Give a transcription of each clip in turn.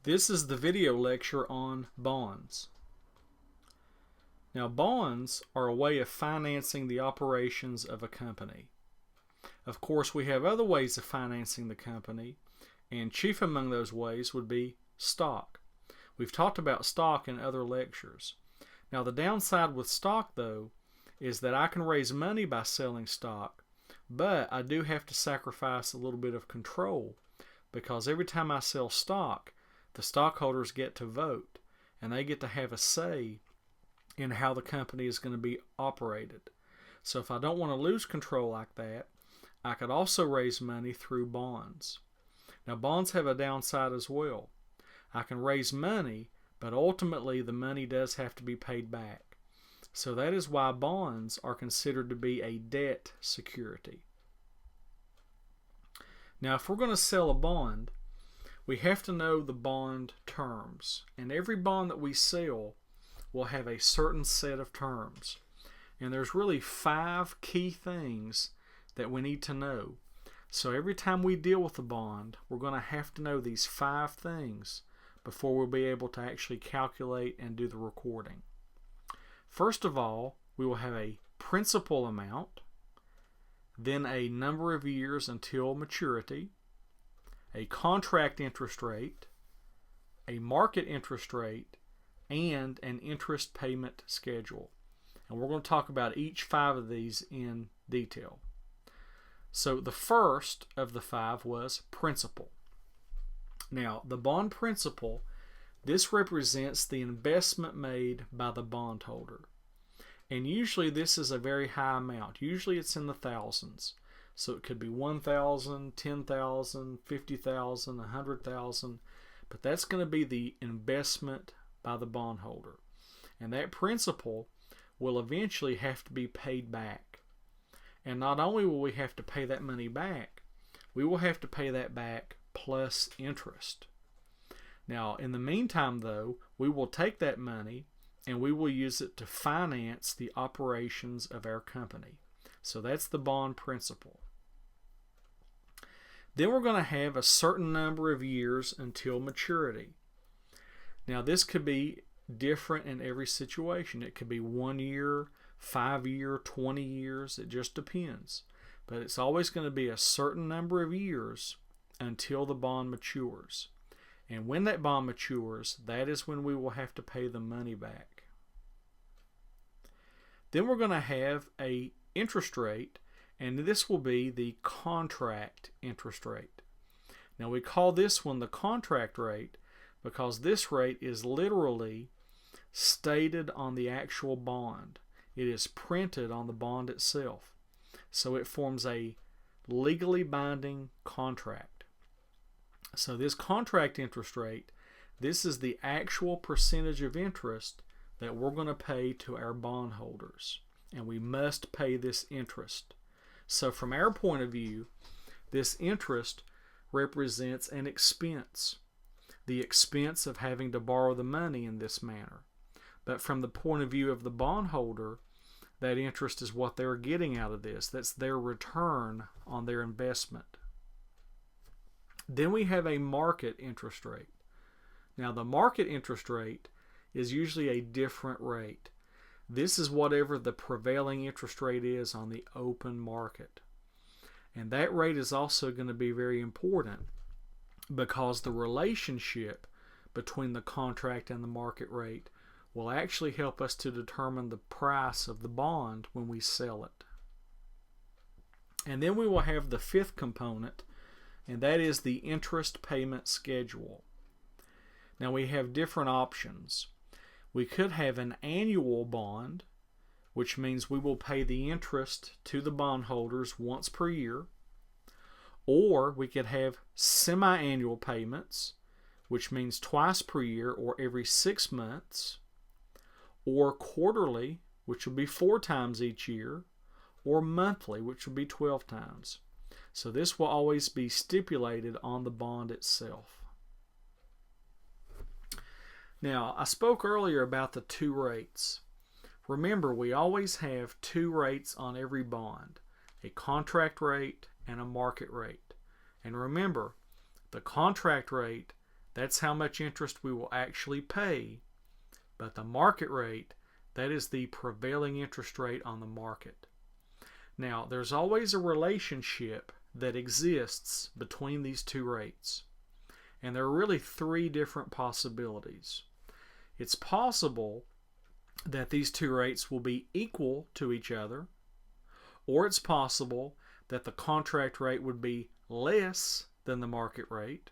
This is the video lecture on bonds. Now, bonds are a way of financing the operations of a company. Of course, we have other ways of financing the company, and chief among those ways would be stock. We've talked about stock in other lectures. Now, the downside with stock, though, is that I can raise money by selling stock, but I do have to sacrifice a little bit of control, because every time I sell stock, the stockholders get to vote, and they get to have a say in how the company is going to be operated. So if I don't want to lose control like that, I could also raise money through bonds. Now, bonds have a downside as well. I can raise money, but ultimately the money does have to be paid back. So that is why bonds are considered to be a debt security. Now, if we're going to sell a bond, we have to know the bond terms, and every bond that we sell will have a certain set of terms. And there's really 5 key things that we need to know. So every time we deal with a bond, we're going to have to know these 5 things before we'll be able to actually calculate and do the recording. First of all, we will have a principal amount, then a number of years until maturity, a contract interest rate, a market interest rate, and an interest payment schedule. And we're going to talk about each 5 of these in detail. So the first of the 5 was principal. Now, the bond principal, this represents the investment made by the bondholder. And usually this is a very high amount. Usually it's in the thousands. So it could be 1,000, 10,000, 50,000, 100,000, but that's going to be the investment by the bondholder. And that principal will eventually have to be paid back. And not only will we have to pay that money back, we will have to pay that back plus interest. Now, in the meantime, though, we will take that money and we will use it to finance the operations of our company. So that's the bond principal. Then we're going to have a certain number of years until maturity. Now, this could be different in every situation. It could be 1 year, 5 year, 20 years. It just depends. But it's always going to be a certain number of years until the bond matures. And when that bond matures, that is when we will have to pay the money back. Then we're going to have a interest rate, and this will be the contract interest rate. Now, we call this one the contract rate because this rate is literally stated on the actual bond. It is printed on the bond itself. So it forms a legally binding contract. So this contract interest rate, this is the actual percentage of interest that we're going to pay to our bondholders. And we must pay this interest. So from our point of view, this interest represents an expense. The expense of having to borrow the money in this manner. But from the point of view of the bondholder, that interest is what they're getting out of this. That's their return on their investment. Then we have a market interest rate. Now, the market interest rate is usually a different rate. This is whatever the prevailing interest rate is on the open market. And that rate is also going to be very important because the relationship between the contract and the market rate will actually help us to determine the price of the bond when we sell it. And then we will have the 5th component, and that is the interest payment schedule. Now, we have different options. We could have an annual bond, which means we will pay the interest to the bondholders once per year. Or we could have semi-annual payments, which means twice per year or every 6 months. Or quarterly, which will be 4 times each year. Or monthly, which will be 12 times. So this will always be stipulated on the bond itself. Now, I spoke earlier about the 2 rates. Remember, we always have 2 rates on every bond, a contract rate and a market rate. And remember, the contract rate That's how much interest we will actually pay. But the market rate, that is the prevailing interest rate on the market. Now, there's always a relationship that exists between these two rates. And there are really three different possibilities. It's possible that these two rates will be equal to each other, or it's possible that the contract rate would be less than the market rate,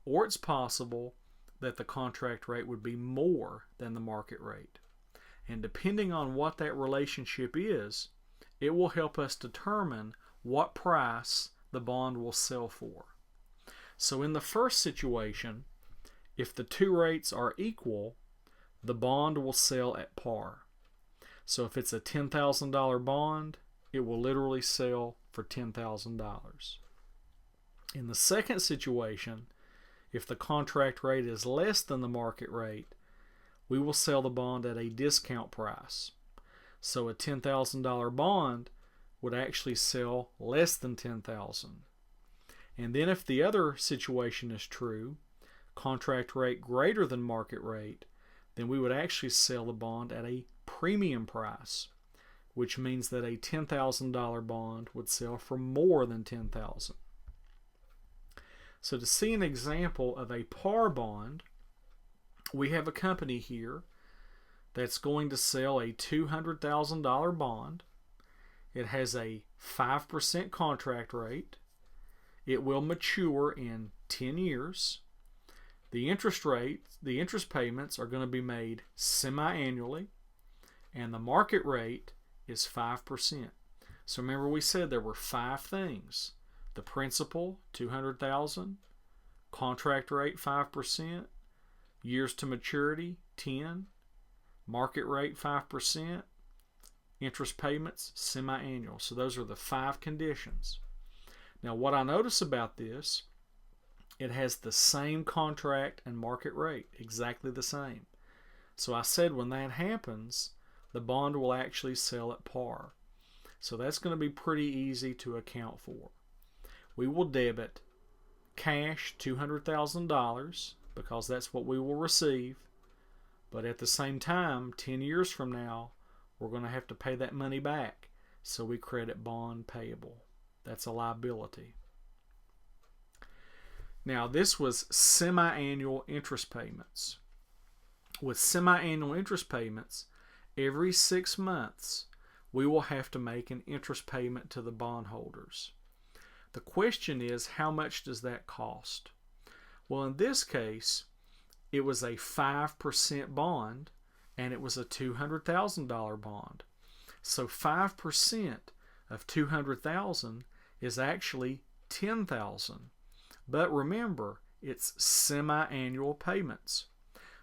or it's possible that the contract rate would be more than the market rate. And depending on what that relationship is, it will help us determine what price the bond will sell for. So in the first situation, if the two rates are equal, the bond will sell at par. So if it's a $10,000 bond, it will literally sell for $10,000. In the second situation, if the contract rate is less than the market rate, we will sell the bond at a discount price. So a $10,000 bond would actually sell less than $10,000. And then if the other situation is true, contract rate greater than market rate, then we would actually sell the bond at a premium price, which means that a $10,000 bond would sell for more than $10,000. So to see an example of a par bond, we have a company here that's going to sell a $200,000 bond. It has a 5% contract rate. It will mature in 10 years. The interest payments are going to be made semi-annually, and the market rate is 5%. So remember, we said there were 5 things: the principal, $200,000, contract rate 5%, years to maturity 10, market rate 5%, interest payments semi-annual. So those are the 5 conditions. Now what I notice about this, it has the same contract and market rate, exactly the same. So I said when that happens, the bond will actually sell at par. So that's going to be pretty easy to account for. We will debit cash $200,000 because that's what we will receive. But at the same time, 10 years from now, we're going to have to pay that money back. So we credit bond payable. That's a liability. Now this was semi-annual interest payments. With semi-annual interest payments, every 6 months we will have to make an interest payment to the bondholders. The question is, how much does that cost? Well, in this case, it was a 5% bond, and it was a $200,000 bond. So 5% of $200,000 is actually $10,000. But remember, it's semi-annual payments.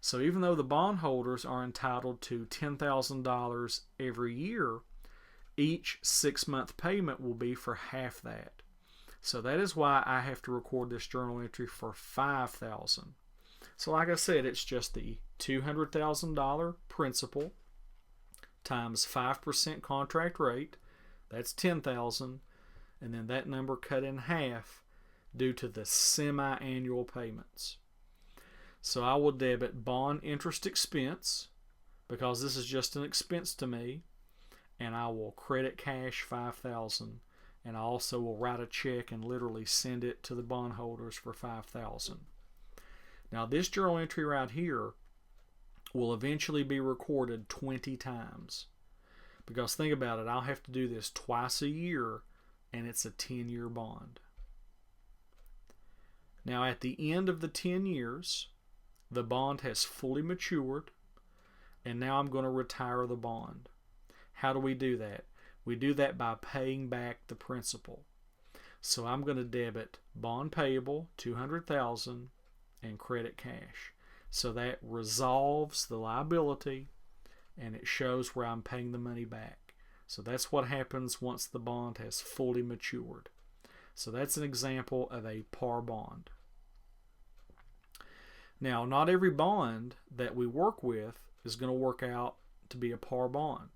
So even though the bondholders are entitled to $10,000 every year, each 6-month payment will be for half that. So that is why I have to record this journal entry for $5,000. So like I said, it's just the $200,000 principal times 5% contract rate. That's $10,000. And then that number cut in half due to the semi-annual payments. So I will debit bond interest expense because this is just an expense to me, and I will credit cash $5,000, and I also will write a check and literally send it to the bondholders for $5,000. Now this journal entry right here will eventually be recorded 20 times because think about it, I'll have to do this twice a year, and it's a 10-year bond. Now at the end of the 10 years, the bond has fully matured, and now I'm going to retire the bond. How do we do that? We do that by paying back the principal. So I'm going to debit bond payable, $200,000, and credit cash. So that resolves the liability, and it shows where I'm paying the money back. So that's what happens once the bond has fully matured. So that's an example of a par bond. Now, not every bond that we work with is going to work out to be a par bond.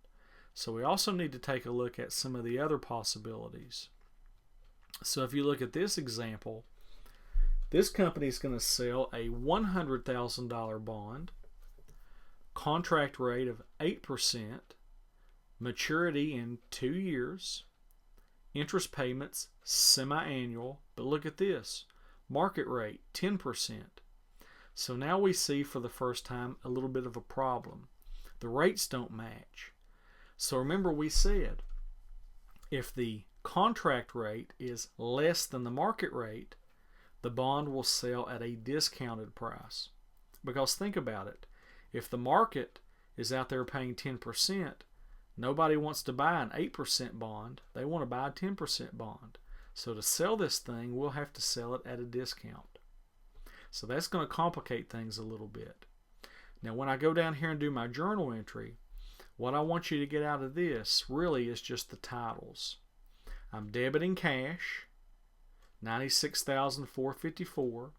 So we also need to take a look at some of the other possibilities. So if you look at this example, This company is going to sell a $100,000 bond, contract rate of 8%, maturity in 2 years, interest payments semi-annual, but look at this, market rate 10%. So now we see for the first time a little bit of a problem. The rates don't match. So remember we said if the contract rate is less than the market rate, the bond will sell at a discounted price. Because think about it, if the market is out there paying 10%, nobody wants to buy an 8% bond. They want to buy a 10% bond. So to sell this thing, we'll have to sell it at a discount. So that's going to complicate things a little bit. Now when I go down here and do my journal entry, what I want you to get out of this really is just the titles. I'm debiting cash, $96,454.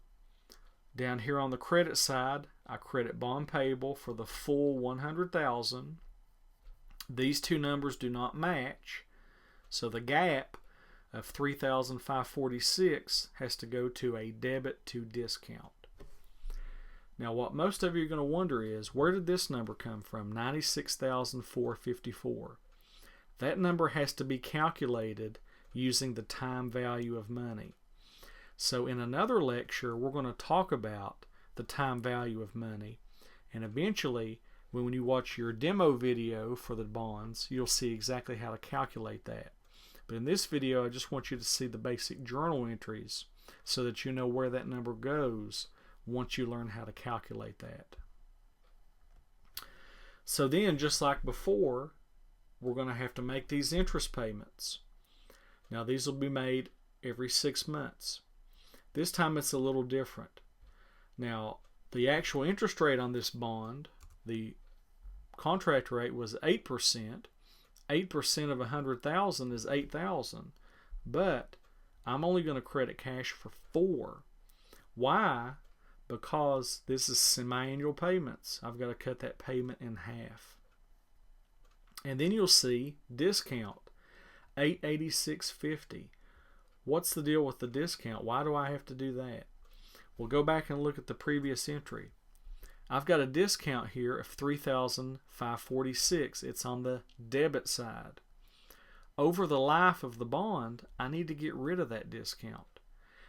Down here on the credit side, I credit bond payable for the full $100,000. These two numbers do not match, so the gap of $3,546 has to go to a debit to discount. Now what most of you are going to wonder is, where did this number come from, $96,454? That number has to be calculated using the time value of money. So in another lecture, we're going to talk about the time value of money, and eventually when you watch your demo video for the bonds, you'll see exactly how to calculate that. But in this video, I just want you to see the basic journal entries so that you know where that number goes once you learn how to calculate that. So then, just like before, we're going to have to make these interest payments. Now these will be made every 6 months. This time it's a little different. Now the actual interest rate on this bond, the contract rate was 8%. 8% of 100,000 is 8,000. But I'm only going to credit cash for 4. Why? Because this is semi-annual payments. I've got to cut that payment in half. And then you'll see discount, $886.50. What's the deal with the discount? Why do I have to do that? Well, go back and look at the previous entry. I've got a discount here of $3,546. It's on the debit side. Over the life of the bond, I need to get rid of that discount.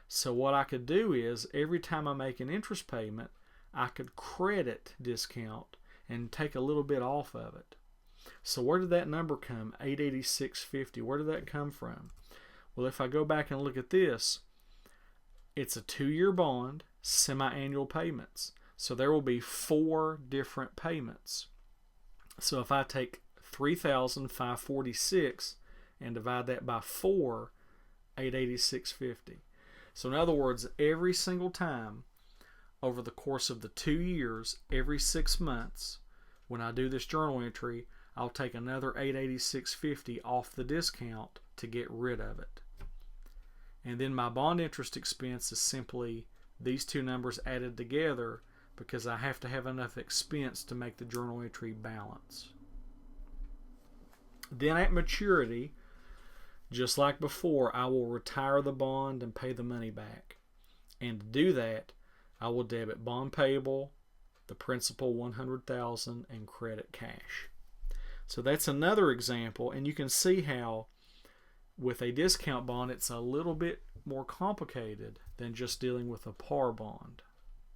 So what I could do is, every time I make an interest payment, I could credit discount and take a little bit off of it. So where did that number come? $886.50. Where did that come from? Well, if I go back and look at this, it's a 2-year bond, semi-annual payments. So there will be 4 different payments. So if I take $3,546 and divide that by 4, $886.50. So in other words, every single time over the course of the 2 years, every 6 months, when I do this journal entry, I'll take another $886.50 off the discount to get rid of it. And then my bond interest expense is simply these two numbers added together, because I have to have enough expense to make the journal entry balance. Then at maturity, just like before, I will retire the bond and pay the money back. And to do that, I will debit bond payable, the principal $100,000, and credit cash. So that's another example, and you can see how with a discount bond it's a little bit more complicated than just dealing with a par bond.